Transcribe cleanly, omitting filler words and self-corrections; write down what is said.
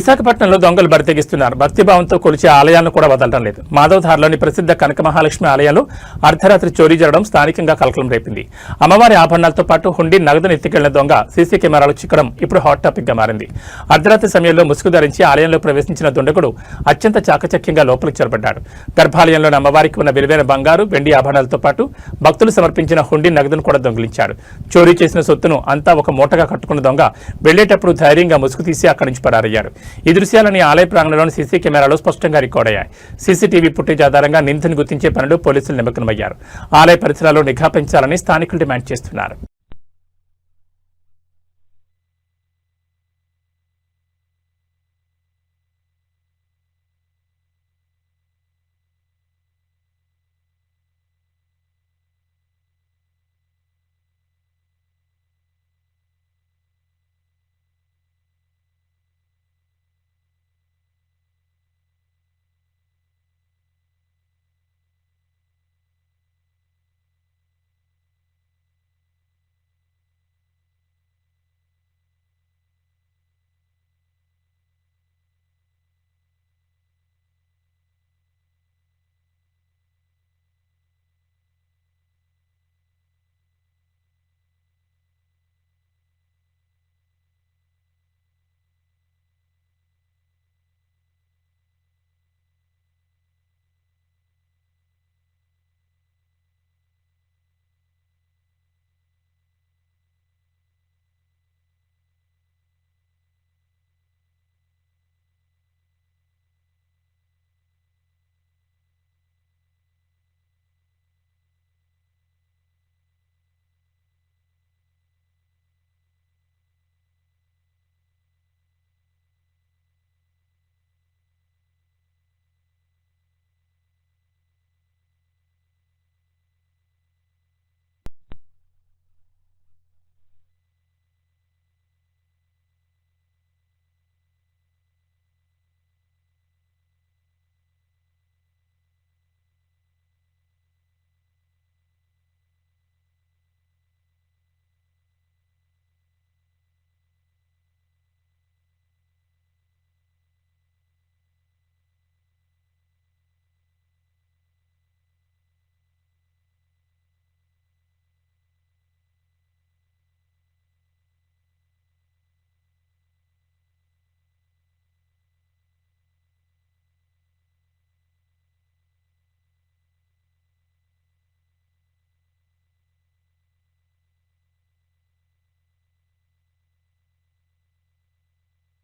విశాఖపట్నంలో దొంగలు బరితెగిస్తున్నారు. భక్తిభావంతో కొలిచే ఆలయాలను కూడా వదలడం లేదు. మాధవధారలోని ప్రసిద్ధ కనక మహాలక్ష్మి ఆలయంలో అర్ధరాత్రి చోరీ జరగడం స్థానికంగా కలకలం రేపింది. అమ్మవారి ఆభరణాలతో పాటు హుండీ నగదును ఎత్తుకెళ్లిన దొంగ సీసీ కెమెరాలు చిక్కడం ఇప్పుడు హాట్ టాపిక్ గా మారింది. అర్ధరాత్రి సమయంలో ముసుగు ధరించి ఆలయంలో ప్రవేశించిన దుండగుడు అత్యంత చాకచక్యంగా లోపలికి చొరబడ్డాడు. గర్భాలయంలోని అమ్మవారికి ఉన్న విలువైన బంగారు, వెండి ఆభరణాలతో పాటు భక్తులు సమర్పించిన హుండీ నగదును కూడా దొంగిలించాడు. చోరీ చేసిన సొత్తును అంతా ఒక మూటగా కట్టుకున్న దొంగ వెళ్లేటప్పుడు ధైర్యంగా ముసుగు తీసి అక్కడి నుంచి పరారయ్యారు. ఈ దృశ్యాలని ఆలయ ప్రాంగణంలోని సీసీ కెమెరాలో స్పష్టంగా రికార్డ్ అయ్యాయి. సీసీటీవీ ఫుటేజ్ ఆధారంగా నిందితుని గుర్తించే పనులు పోలీసులు నిమగ్నమయ్యారు. ఆలయ పరిసరాల్లో నిఘా పెంచాలని స్థానికులు డిమాండ్ చేస్తున్నారు.